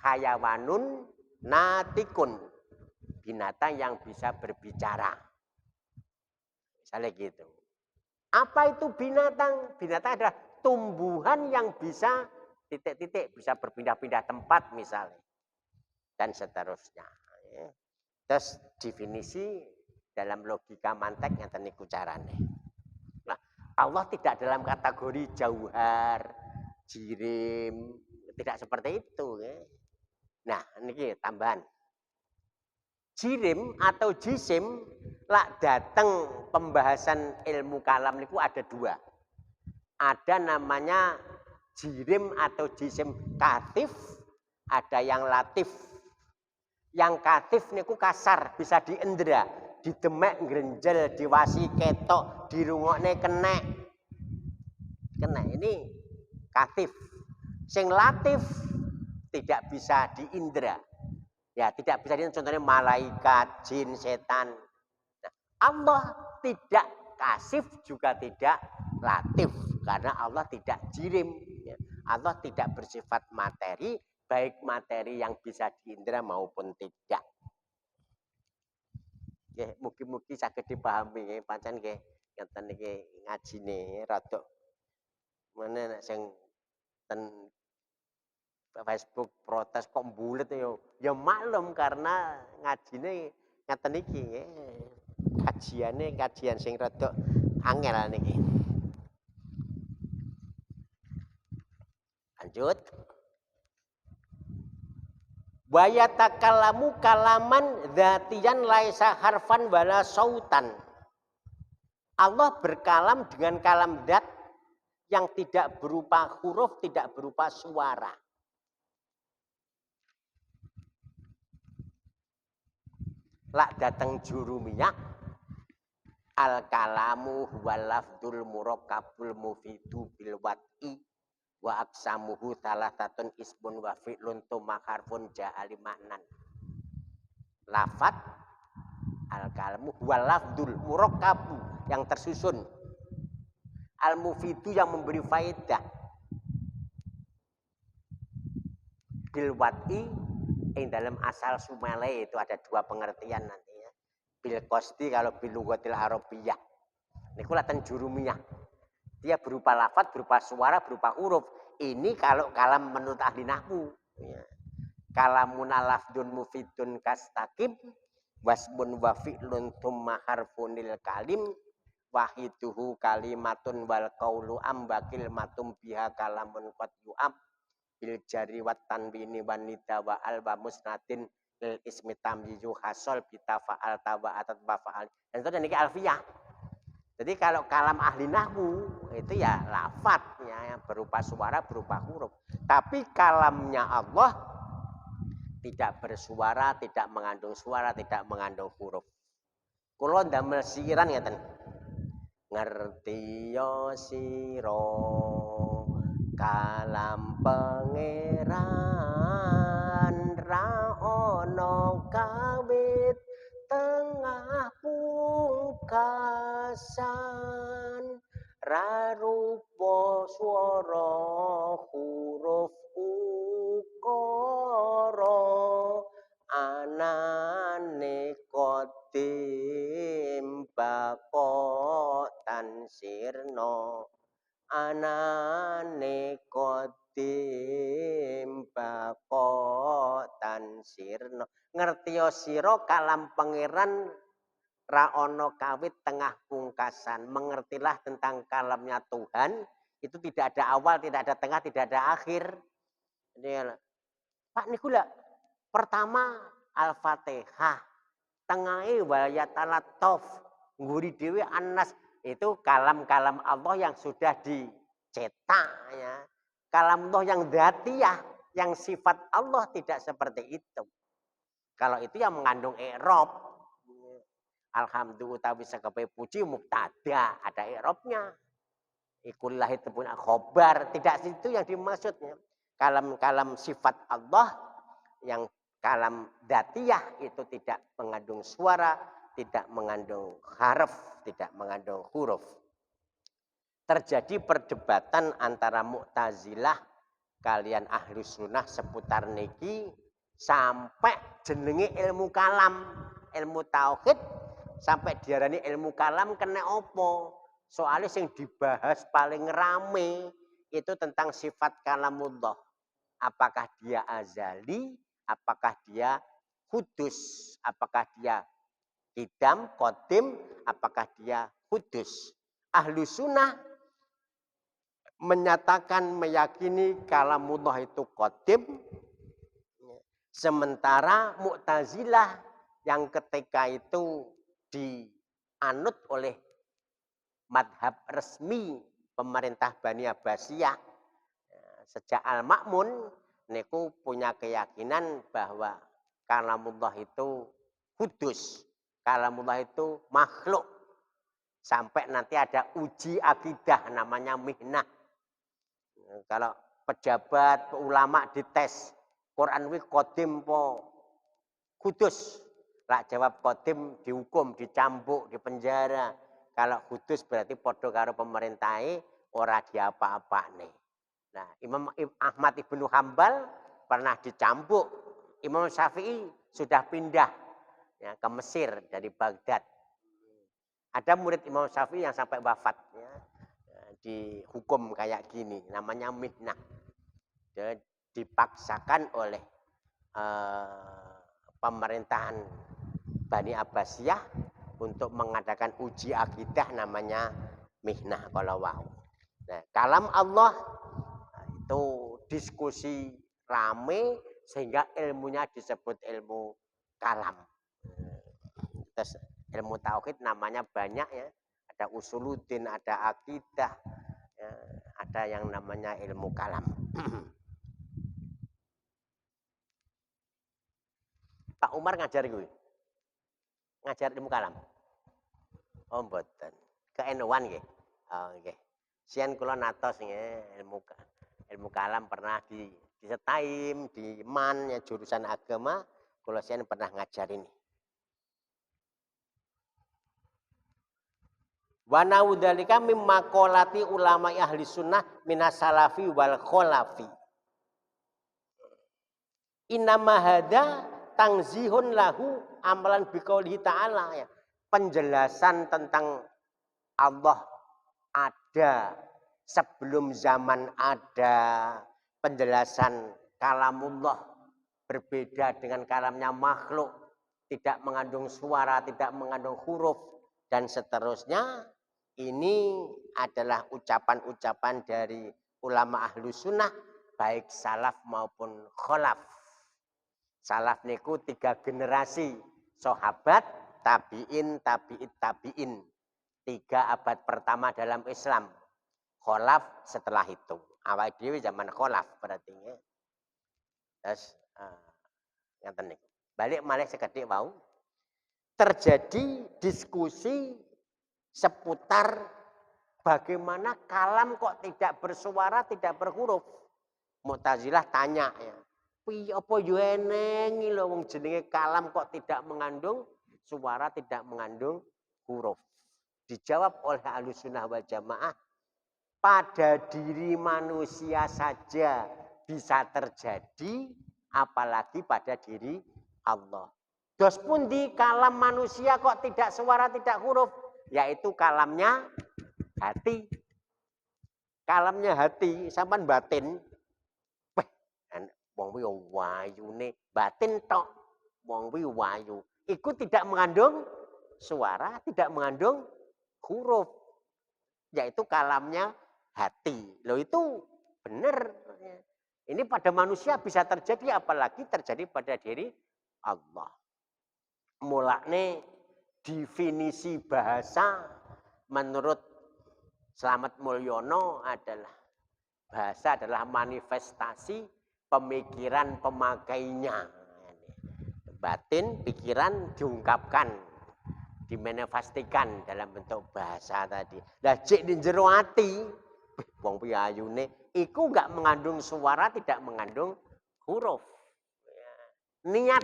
Speaker 2: hayawanun natikun, binatang yang bisa berbicara. Misalnya gitu. Apa itu binatang? Binatang adalah tumbuhan yang bisa titik-titik, bisa berpindah-pindah tempat misalnya. Dan seterusnya. Terus definisi dalam logika mantek yang teniku carane. Nah, Allah tidak dalam kategori jauhar, jirim, tidak seperti itu. Nah, ini tambahan. Jirim atau jisim, lak datang pembahasan ilmu kalam niku ada 2. Ada namanya jirim atau jisim katif, ada yang latif. Yang katif niku kasar, bisa diendera, didemek ngrenjel, diwasi ketok, dirungokne kenek. Kenek ini katif. Sing latif tidak bisa diindra. Ya, tidak bisa diindra, contohnya malaikat, jin, setan. Nah, Allah tidak kasif juga tidak latif karena Allah tidak jirim. Allah tidak bersifat materi, baik materi yang bisa diindra maupun tidak. Ya, mugi-mugi saged dipahami ya, pancen nggih ngeten iki ngajine rada mene nek sing ten Facebook protes kok mbulet ya maklum karena ngajine ngeten iki ya. Kajian sing rada angel niki. Lanjut. Wa yatakallamu kalaman dzatiyan laisa harfan wala sautan. Allah berkalam dengan kalam dat yang tidak berupa huruf, tidak berupa suara. Lak datang jurumiyah, al kalamu huwal lafdul murakkabul mufidu bil wad'i wa aksamuhu salasatun ismun wa fi'lun tumma harfun ja'ali maknan. Lafat al kalamu huwal lafdul murakkabu yang tersusun, al mufidu yang memberi faedah, bil wad'i yang dalam asal sumale itu ada dua pengertian nantinya. Bil qasdi kalau bil lughatil arabiyyah. Niku latan jurumiyah. Dia berupa lafaz, berupa suara, berupa huruf. Ini kalau kalam menurut ahli nahwu. Ya. Kalamuna lafdun mufidun kastaqim wasbun wa fi'lun thumma harfunil kalim wahiduhu kalimatun wal qaulu ambakil matum biha kalamun qad yu'am bil jari wat tanwini wan nida wa al wa musnadin lil ismi tamyizu hasol bita fa'al tawa atat ba fa'al. Dan itu niki alfiyah. Jadi kalau kalam ahli nahwu itu ya lafadznya yang berupa suara, berupa huruf. Tapi kalamnya Allah tidak bersuara, tidak mengandung suara, tidak mengandung huruf. Kula ndamel siran ngeten. Ngerti yo sira kalam pangeran ra ono kawit tengah pungkasan ra rupa swara huruf ukara anane qadim bako tansirna anane qadim bako tansirna. Ngertiyo sira kalam pangeran ra ono kawit tengah pungkasan. Mengertilah tentang kalamnya Tuhan, itu tidak ada awal, tidak ada tengah, tidak ada akhir. Jadi, Pak niku lah pertama Al-Fatihah, tengahe wayatalattaf, ngguri dhewe An-Nas, itu kalam-kalam Allah yang sudah dicetak ya. Kalam Allah yang dzatiyah, yang sifat Allah tidak seperti itu. Kalau itu yang mengandung i'rab. Alhamdulillah utawi sakabe puji mubtada, ada i'rabnya. Ikullah itu pun khobar, tidak itu yang dimaksudnya. Kalam-kalam sifat Allah yang kalam dzatiyah itu tidak mengandung suara, tidak mengandung harf, tidak mengandung huruf. Terjadi perdebatan antara Mu'tazilah kalian ahli sunnah seputar niki sampai jenenge ilmu kalam, ilmu tauhid sampai diarani ilmu kalam kena opo. Soalnya yang dibahas paling rame itu tentang sifat kalamullah. Apakah dia azali, apakah dia kudus, apakah dia qidam, qadim, apakah dia kudus. Ahlu sunnah menyatakan, meyakini kalamullah itu qadim. Sementara Mu'tazilah yang ketika itu dianut oleh madhab resmi pemerintah Bani Abbasiyah sejak Al-Ma'mun, niku punya keyakinan bahwa kalamullah itu kudus, kalamullah itu makhluk. Sampai nanti ada uji akidah namanya mihnah. Kalau pejabat, ulama dites, Quran wi qadim po kudus. Lah jawab qadim dihukum, dicambuk, dipenjara. Kalau kudus berarti podo karo pemerintahe ora diapa-apane. Nah, Imam Ahmad Ibnu Hambal pernah dicambuk. Imam Syafi'i sudah pindah ya, ke Mesir dari Baghdad. Ada murid Imam Syafi'i yang sampai wafat ya, dihukum kayak gini, namanya mihnah. Dia dipaksakan oleh pemerintahan Bani Abbasiyah untuk mengadakan uji akidah namanya mihnah kalau wau. Nah, kalam Allah itu diskusi rame sehingga ilmunya disebut ilmu kalam. Terus ilmu tauhid namanya banyak ya. ada usuluddin, ada akidah, ya, ada yang namanya ilmu kalam. Pak Umar ngajar gue, ngajar ilmu kalam. Oh mboten, keenuan nggih. Oh nggih. Sian kula natos nggih ilmu kalam pernah di Setaim, di MAN ya jurusan agama, kula sian pernah ngajar ini. Wa naudhalika mimma qalati ulama ahli sunnah minas salafi wal kholafi. Innama hada tangzihun lahu amalan biqaulihi ta'ala ya. Penjelasan tentang Allah ada sebelum zaman ada, penjelasan kalamullah berbeda dengan kalamnya makhluk, tidak mengandung suara, tidak mengandung huruf dan seterusnya. Ini adalah ucapan-ucapan dari ulama ahlu sunnah baik salaf maupun kholaf. Salaf niku 3 generasi, sahabat, tabi'in, tabi'in. 3 abad pertama dalam Islam. Kholaf setelah itu. Awal dhewe zaman kholaf berarti ya. Terus ngaten niku. Balik malih sekedhik wau. Terjadi diskusi seputar bagaimana kalam kok tidak bersuara, tidak berhuruf. Mu'tazilah tanya ya. Piye apa yo eneng lho wong jenenge kalam kok tidak mengandung suara, tidak mengandung huruf. Dijawab oleh Ahlussunnah wal Jamaah, pada diri manusia saja bisa terjadi, apalagi pada diri Allah. Dos pun di kalam manusia kok tidak suara, tidak huruf, yaitu kalamnya hati. Kalamnya hati, sampean batin. Wong kuwi wayune batin tok. Wong kuwi wayu. Iku tidak mengandung suara, tidak mengandung huruf. Yaitu kalamnya hati. Loh itu benar. Ini pada manusia bisa terjadi, apalagi terjadi pada diri Allah. Mulane definisi bahasa menurut Slamet Mulyono adalah bahasa adalah manifestasi pemikiran pemakainya. Batin, pikiran diungkapkan, dimanifestikan dalam bentuk bahasa tadi. Lah cek di jero ati, wong piyayune iku enggak mengandung suara, tidak mengandung huruf. Niat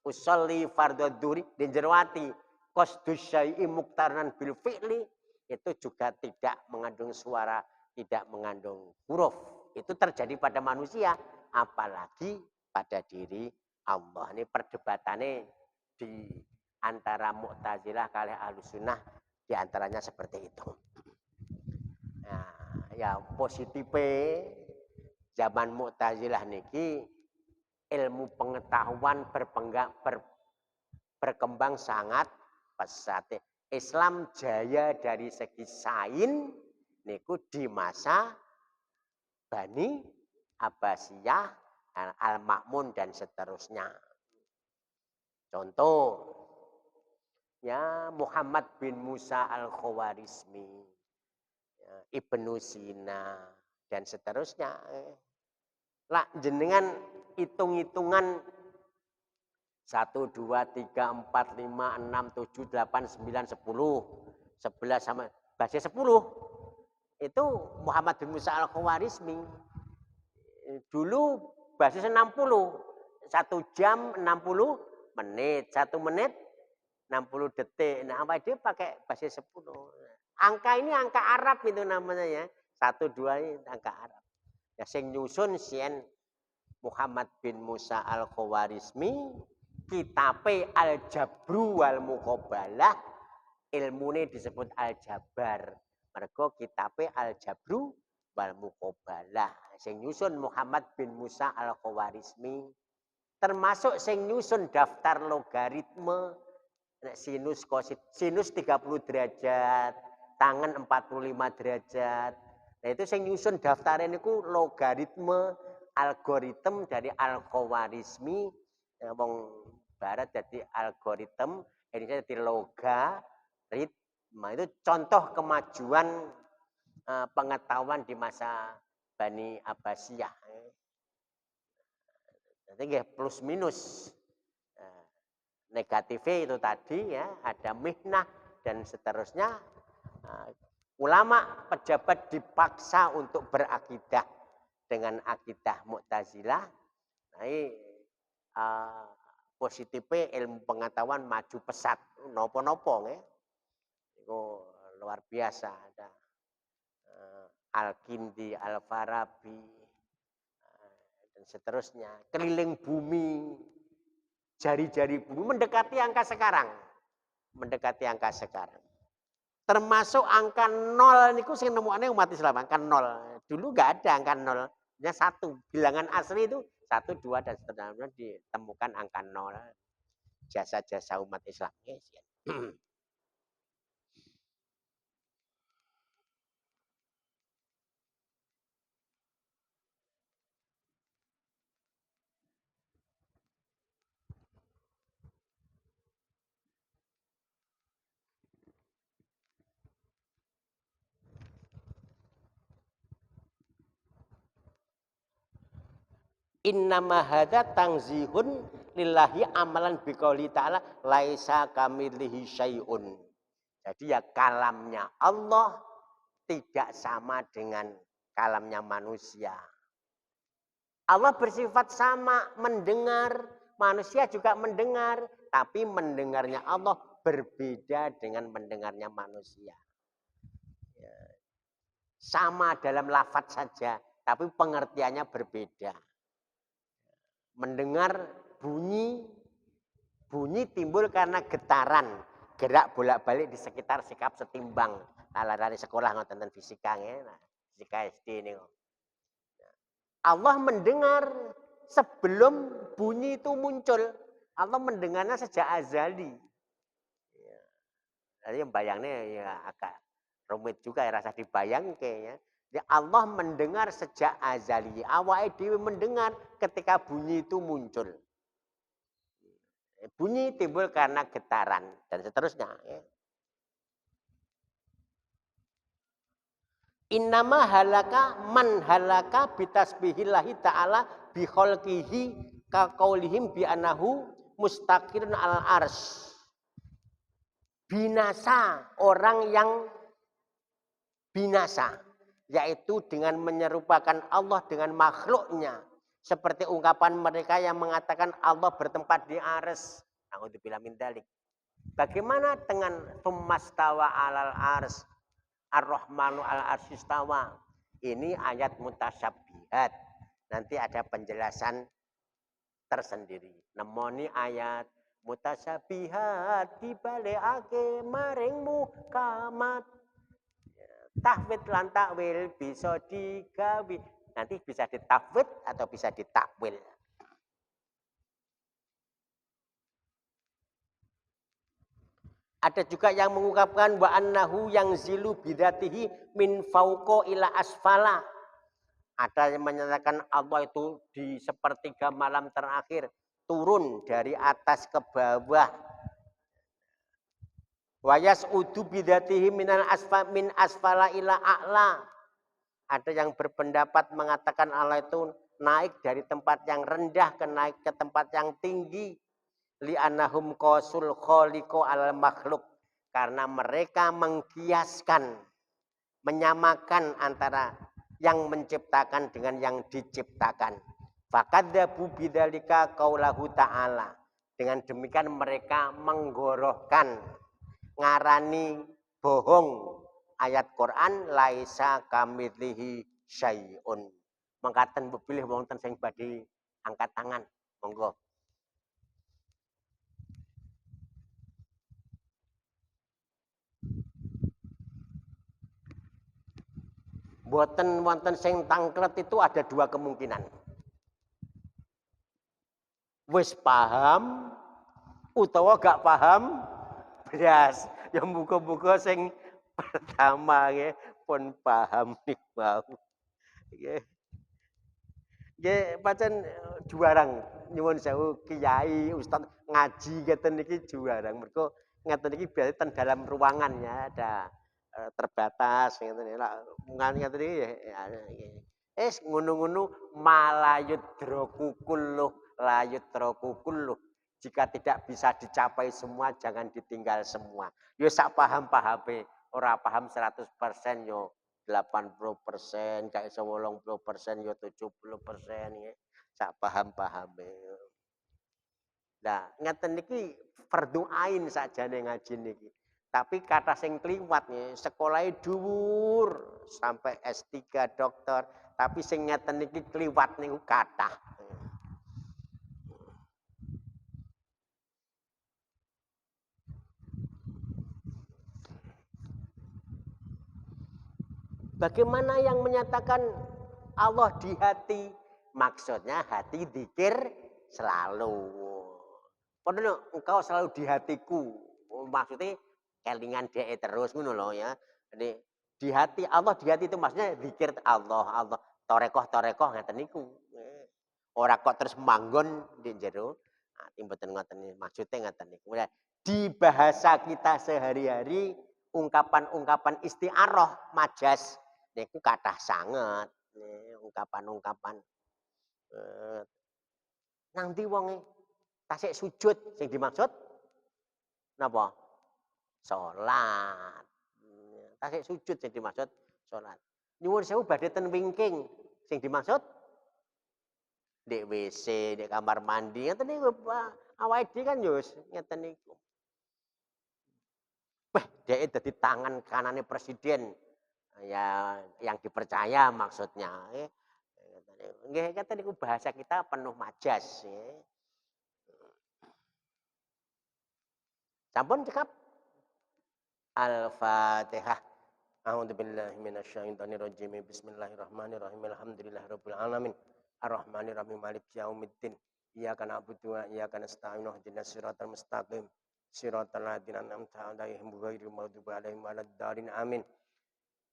Speaker 2: usolli fardhu dzuri di jero ati, qasdus syai'i muqtarnan bil fi'li itu juga tidak mengandung suara, tidak mengandung huruf. Itu terjadi pada manusia, apalagi pada diri Allah. Ini perdebatannya di antara Mu'tazilah kali Ahlussunnah, di antaranya seperti itu. Nah, ya positifnya zaman Mu'tazilah niki ilmu pengetahuan berkembang sangat pesat. Islam jaya dari segi sains niku di masa Bani Abbasiyah, Al-Ma'mun dan seterusnya. Contoh ya Muhammad bin Musa Al-Khawarizmi, ya, Ibnu Sina dan seterusnya. Lah jenengan hitung-hitungan 1, 2, 3, 4, 5, 6, 7, 8, 9, 10, 11 sama baca 10. Itu Muhammad bin Musa Al-Khawarizmi. Dulu basis 60. 1 jam 60 menit. 1 menit 60 detik. Nah, apa dia pakai basis 10. Angka ini angka Arab itu namanya ya. 1, 2 ini angka Arab. Ya sing nyusun sien Muhammad bin Musa Al-Khawarizmi, kitabe Al-Jabru wal Muqabalah, ilmune disebut Al-Jabar. Mergo kitabe Al-Jabru wal Muqabalah. Sing nyusun Muhammad bin Musa Al-Khawarizmi. Termasuk sing nyusun daftar logaritme, sinus kosit, sinus 30 derajat, tangan 45 derajat. Nah itu sing nyusun daftar niku logaritme, algoritma dari Al-Khawarizmi. Wong barat jadi algoritma, ini jadi logaritma. Nah, itu contoh kemajuan pengetahuan di masa Bani Abbasiyah. Jadi nggih plus minus. Negatifnya itu tadi ya, ada mihnah dan seterusnya. Ulama pejabat dipaksa untuk berakidah dengan akidah Mu'tazilah. Nah, ini positifnya ilmu pengetahuan maju pesat, nopo-nopo ya. Itu luar biasa. Ada Al-Kindi, Al-Farabi, dan seterusnya. Keliling bumi, jari-jari bumi mendekati angka sekarang. Mendekati angka sekarang. Termasuk angka 0 niku sing nemokane umat Islam, angka 0. Dulu nggak ada angka 0, hanya 1. Bilangan asli itu 1, 2 dan seterusnya ditemukan angka 0. Jasa-jasa umat Islam. Innama hadza tangzihun lillahi amalan biqauli ta'ala laisa kamilihi syai'un. Jadi ya kalamnya Allah tidak sama dengan kalamnya manusia. Allah bersifat sama, mendengar, manusia juga mendengar, tapi mendengarnya Allah berbeda dengan mendengarnya manusia. Sama dalam lafaz saja, tapi pengertiannya berbeda. Mendengar bunyi timbul karena getaran, gerak bolak-balik di sekitar sikap setimbang. Alarane sekolah ngoten fisika nggih. Nah, fisika SD niku. Allah mendengar sebelum bunyi itu muncul. Allah mendengarnya sejak azali. Jadi bayangnya ya agak rumit juga ya rasa dibayang kayaknya. Ya Allah mendengar sejak azali. Awake dhewe mendengar ketika bunyi itu muncul. Bunyi timbul karena getaran dan seterusnya. Innama halaka man halaka bitasbihillahi ta'ala bi khalqihi ka qaulihim bi annahu mustaqirun al ars. Binasa orang yang binasa, yaitu dengan menyerupakan Allah dengan makhluknya. Seperti ungkapan mereka yang mengatakan Allah bertempat di ars. Na'udzubillah min dzalik. Bagaimana dengan pemastawa alal ars? Ar-Rahmanu al-Arsistawa. Ini ayat mutasyabihat. Nanti ada penjelasan tersendiri. Nemoni ayat mutasyabihat dibalekake maring mukamat. Tahwid lan takwil bisa digawe. Nanti bisa ditahwid atau bisa ditakwil. Ada juga yang mengungkapkan wa annahu yang zilu bidatihi min fauqo ila asfala. Ada yang menyatakan Allah itu di sepertiga malam terakhir turun dari atas ke bawah. Wa yas'udu bidatihi min asfala ila a'la. Ada yang berpendapat mengatakan Allah itu naik dari tempat yang rendah naik ke tempat yang tinggi. Li'annahum qasul khaliqo al makhluk, karena mereka mengkiaskan, menyamakan antara yang menciptakan dengan yang diciptakan. Fakadzabu bidzalika qaulahu ta'ala. Dengan demikian mereka menggorohkan, ngarani bohong ayat Quran laisa kamitslihi syai'un. Mengkaten pilih wonten sing badhe angkat tangan. Monggo. Boten wonten sing tangklet itu ada dua kemungkinan. Wis paham utawa gak paham belas. Ya muga-muga sing pertama nggih pun paham nik wau. Nggih. Nggih pancen juarang nyuwun sewu kiai ustaz ngaji ngeten niki juarang. Mergo Ngeten iki berarti ten dalam ruangannya ada terbatas ngeten lak ngeten iki ngono-ngono malayudroku kulluh layudroku kulluh. Jika tidak bisa dicapai semua jangan ditinggal semua. Yo sak paham-pahame, ora paham 100% yo 80%, gak iso 80% yo 70% ya. Sak paham-pahame. Nah, ngeten niki fardhu ain sakjane ngaji niki. Tapi kata sing kliwat nih, sekolahnya dhuwur sampai S3 dokter, tapi sing ngeten niki kliwat niku kathah. Bagaimana yang menyatakan Allah di hati? Maksudnya hati dikir selalu. Padahal engkau selalu di hatiku. Maksudnya kelingan dia terus ngono loh ya. Jadi di hati Allah di hati itu maksudnya zikir Allah Allah torekoh ngeten niku. Ora kok terus manggon di jero. Nah, mboten ngoten maksudnya ngeten niku. Di bahasa kita sehari-hari ungkapan-ungkapan istiaroh majas niku kathah sanget. Ungkapan-ungkapan nang ndi wonge tasik sujud sing dimaksud napa? Salat. Tasik sujud sing dimaksud salat. Nyuwun sewu badhe ten wingking sing dimaksud ndek WC, ndek kamar mandi. Ngeten niku awake dhewe kan yo ngeten niku. Wah, dhek dadi tangan kanane presiden. Ya yang dipercaya maksudnya. Nggih, ngeten niku bahasa kita penuh majas. Sampun cekap? Al-Fatihah. A'udzubillahi minasyaitonirrajim. Bismillahirrahmanirrahim. Alhamdulillahirabbil alamin. Arrahmanirrahim. Maliki yaumiddin. Iyyaka na'budu wa iyyaka nasta'in. Ihdinas siratal mustaqim. Siratal ladzina an'amta 'alaihim ghairil maghdubi 'alaihim waladdallin. Amin.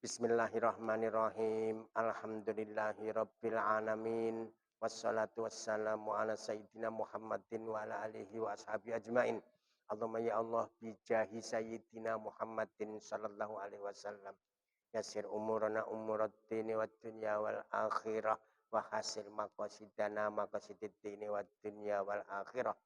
Speaker 2: Bismillahirrahmanirrahim. Alhamdulillahirabbil alamin. Wassalatu wassalamu ala sayyidina Muhammadin wa ala alihi wa ashabihi ajmain. Allahumma ya Allah bijahi sayyidina Muhammadin sallallahu alaihi wasallam. Yasir umurana umurat dini wa dunya wal akhirah. Wa hasil maqasidana maqasidid dini wa dunya wal akhirah.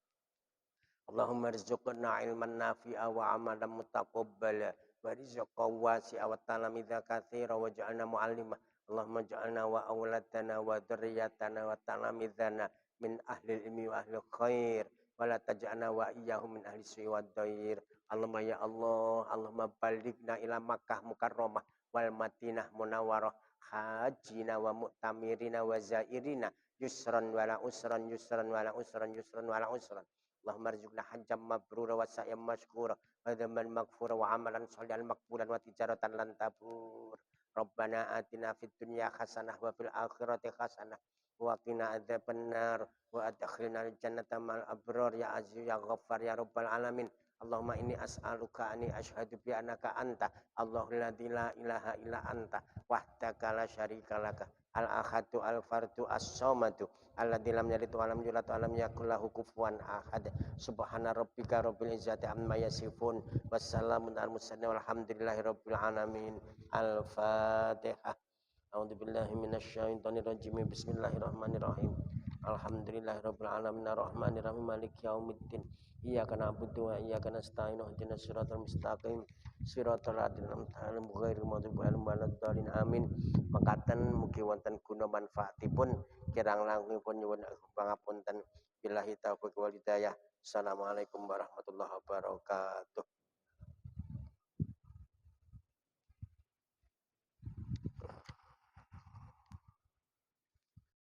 Speaker 2: Allahumma rizqna ilman nafi'a wa amalan mutaqabbala. Wa rizqan wasi'a wa talamidha katsira wa ja'alna mu'allima. Allahumma ja'alna wa awladana wa dzurriyyatana wa talamidhana min ahli ilmi wa ahli khair. Wala taj'alna wa iyyahum min ahli su'i wad dhair. Allahumma ya Allah, Allahumma balighna ila Makkah Mukarramah wal Madinah Munawwarah hajina wa mu'tamirina wa zairina yusran wala usran yusran wala usran yusran wala usran. Allahumma rizqna hajjam mabrura wa sa'yan mashkura wa dhamman maghfura wa amalan shalihan maqbulan wa tijaratan lan tabur. Rabbana atina fid dunya hasanah wa fil akhirati hasanah wa qina adzabannar wa adkhilna al-jannata ma'al abrar ya aziz ya ghaffar ya rabbal alamin. Allahumma inni as'aluka anni asyhadu bi annaka anta Allahul ladzi la ilaha illa anta wahdaka la syarika laka al-ahadu al-fardu as-samadu alladzi lam yalid wa lam yulad wa lam yakul lahu kufuwan ahad. Subhana rabbika rabbil izzati amma yasifun wassalamun alal mursalin walhamdulillahi rabbil alamin. Al-Fatihah. A'udzubillahi minasyaitonirrajim. Bismillahirrahmanirrahim. Alhamdulillahirabbil alamin arrahmanirrahim maliki yaumiddin. Iyyaka na'budu wa iyyaka nasta'in. Ihdinas siratal mustaqim. Siratal ladzina an'amta 'alaihim ghairil maghdubi 'alaihim waladdallin. Amin. Mekaten mugi wonten guna manfaatipun kirang langkungipun nyuwun pangapunten. Billahi taufiq wal hidayah. Assalamualaikum warahmatullahi wabarakatuh.